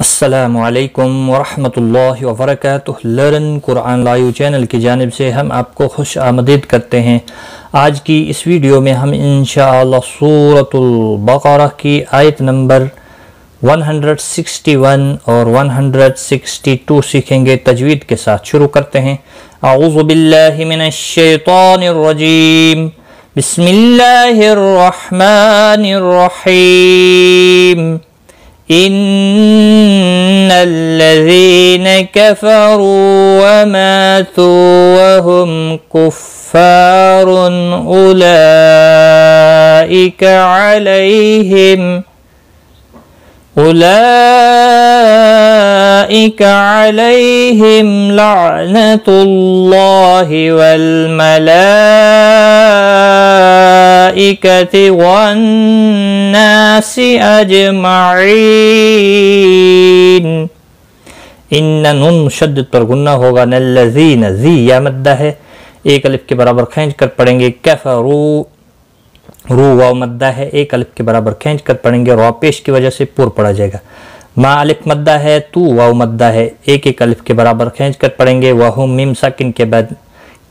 अस्सलामु अलैकुम वरहमतुल्लाहि वबरकातुह। लर्न कुरान लाइव चैनल की जानिब से हम आपको खुश आमदीद करते हैं। आज की इस वीडियो में हम इंशाअल्लाह सूरतुल बक़रा की आयत नंबर 161 और 162 सीखेंगे। तजवीद के साथ शुरू करते हैं। अऊज़ु बिल्लाहि मिनश शैतानिर रजीम, बिस्मिल्लाहिर रहमानिर रहीम। इन्नल्लज़ीन कफ़रू वमातू वहुम कुफ़्फ़ारुन उलाइका अलैहिम लअनतुल्लाहि वल मलाइकति वन्नासि अजमईन। इन्ना नून मुशद्दद पर गुन्ना होगा। नल्लज़ीन ज़ी या मद्दा है, एक अलिफ के बराबर खींच कर पढ़ेंगे। कफ़रू रू वाव मद्दा है, एक अलिफ के बराबर खींच कर पढ़ेंगे। रा पेश की वजह से पूर पड़ा जाएगा। मा अलिफ मद्दा है, तू वाव मद्दा है, एक एक अलिफ के बराबर खींच कर पढ़ेंगे। वहुम मीम साकिन के बाद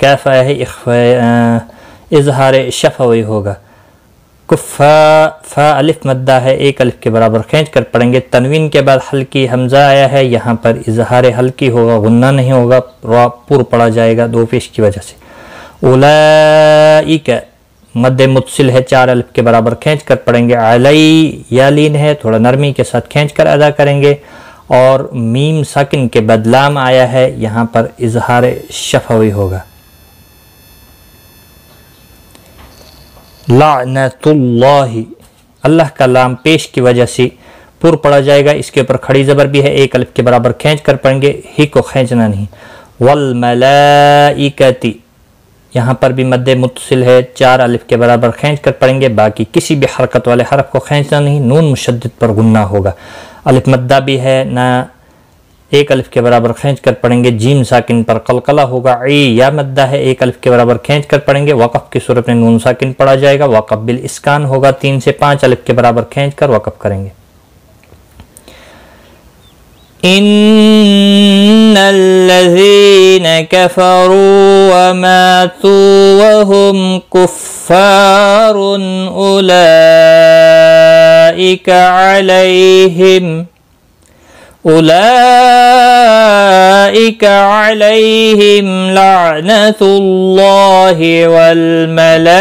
कैफा है, इज़हार शफ़वी होगा। कुफ़ा फा अलिफ मद्दा है, एक अलिफ के बराबर खींच कर पढ़ेंगे। तनवीन के बाद हल्की हमजा आया है, यहाँ पर इज़हार हल्की होगा, गुन्ना नहीं होगा, रा पूर पड़ा जाएगा दो पेश की वजह से। उलाइका मद्दे मुत्सिल है, चार अलिफ के बराबर खींच कर पढ़ेंगे। अलई या लीन है, थोड़ा नरमी के साथ खींच कर अदा करेंगे। और मीम साकिन के बदलाम आया है, यहाँ पर इजहार शफ़वी होगा। लानतुल्लाहि अल्लाह का लाम पेश की वजह से पुर पड़ा जाएगा। इसके ऊपर खड़ी ज़बर भी है, एक अलिफ के बराबर खींच कर पढ़ेंगे, ही को खींचना नहीं। वल मलाइकति यहाँ पर भी मद्दे मुत्सिल है, चार अलिफ के बराबर खींच कर पढ़ेंगे। बाकी किसी भी हरकत वाले हरफ को खींचना नहीं। नून मुशद्दद पर गुन्ना होगा। अलिफ मद्दा भी है ना, एक अलिफ के बराबर खींच कर पढ़ेंगे। जीम साकिन पर कलकला होगा। ई या मद्दा है, एक अलिफ के बराबर खींच कर पढ़ेंगे। वक़फ़ की सूरत में नून साकिन पढ़ा जाएगा। वक़फ़ बिल इस्कान होगा, 3 से 5 अलिफ के बराबर खींच कर वक़फ़ करेंगे। इन्नल्लज़ीन कफ़रू वमातू वहुम कुफ़्फ़ारुन उलाइका अलैहिम लअनतुल्लाहि वल मलाइकति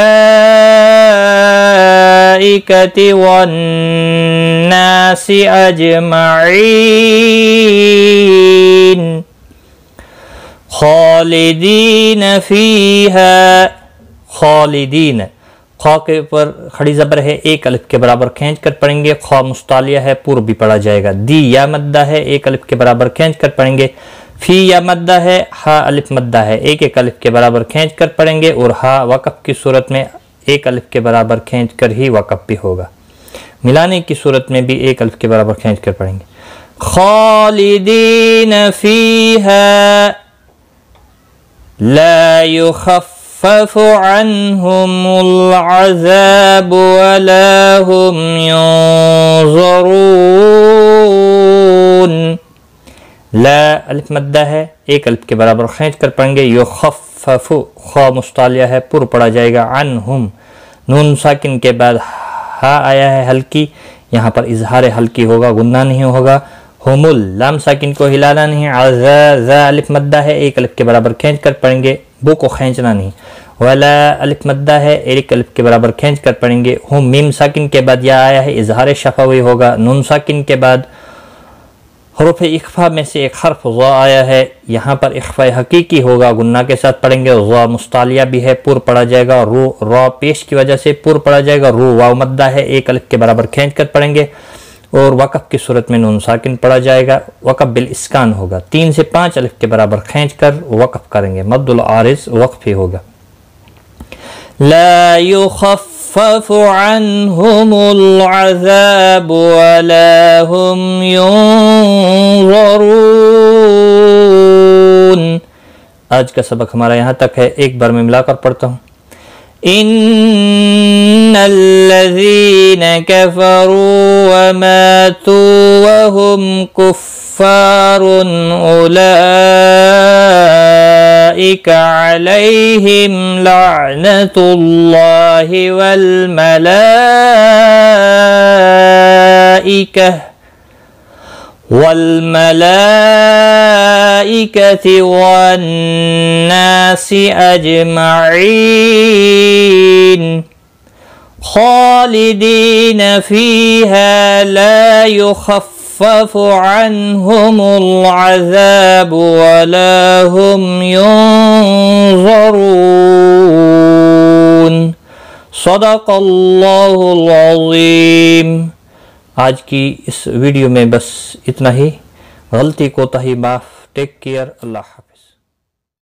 वन्नासि अजमईन। खालिदीन फीहा, खालिदीन खा के ऊपर खड़ी ज़बर है, एक अलिफ के बराबर खींच कर पढ़ेंगे। खा मुस्तालिया है, पूर्व भी पढ़ा जाएगा। दी या मद्दा है, एक अलिफ के बराबर खींच कर पढ़ेंगे। फी या मद्दा है, हा अलिफ मद्दा है, एक एक अलिफ के बराबर खींच कर पढ़ेंगे। और हा वक़फ़ की सूरत में एक अलिफ के बराबर खींच कर ही वक़फ़ भी होगा। मिलाने की सूरत में भी एक अलिफ के बराबर खींच कर पढ़ेंगे। खालिदीन फीहा ला युख़फ़फ़ु अन्हुमुल अज़ाब वला हुम युनज़रून। ला अलिफ मद्दा है, एक अलिफ के बराबर खींच कर पढ़ेंगे। युख़फ़फ़ु खा मुस्तालिया है, पुर पड़ा जाएगा। अन्हुम नून साकिन के बाद हा आया है हल्की, यहाँ पर इजहार हल्की होगा, गुन्ना नहीं होगा। हुमुल लाम साकिन को हिलाना नहीं। अज़ा अलिफ मद्दा है, एक अलिफ के बराबर खींच कर पढ़ेंगे, बो को खींचना नहीं। वला अलिफ मद्दा है, एक अलिफ के बराबर खींच कर पढ़ेंगे। हुम मीम साकिन के बाद या आया है, इजहार शफ़वी होगा। नून साकिन के बाद हरूफ इख्फा में से एक हर्फ ज़ा आया है, यहाँ पर इख्फा हकीकी होगा, गुन्ना के साथ पढ़ेंगे। ज़ा मुस्तालिया भी है, पुर पड़ा जाएगा। रू रा पेश की वजह से पुर पड़ा जाएगा। रू वाव मद्दा है, एक अलिफ के बराबर खींच कर पढ़ेंगे। और वक़फ़ की सूरत में नून साकिन पढ़ा जाएगा। वक़फ़ बिल इस्कान होगा, 3 से 5 अलिफ के बराबर खींच कर वक़फ़ करेंगे। मद्दुल आरिज़ वक़फ़ ही होगा। ला युख़फ़फ़ु अन्हुमुल अज़ाब वला हुम युनज़रून। आज का सबक हमारा यहाँ तक है। एक बार मैं मिलाकर पढ़ता हूँ। इन्नल्लज़ीन कफ़रू व मातू व हुम कुफ़्फ़ारुन उलाइका अलैहिम लअनतुल्लाहि वल मलाइकति वन्नासि अजमईन खालिदीन फीहा ला युखफ़्फ़फ़ु अन्हुमुल अज़ाब वला हुम युनज़रून। सदक़ल्लाहुल अज़ीम। आज की इस वीडियो में बस इतना ही। गलती कोताही माफ। Take care. अल्लाह।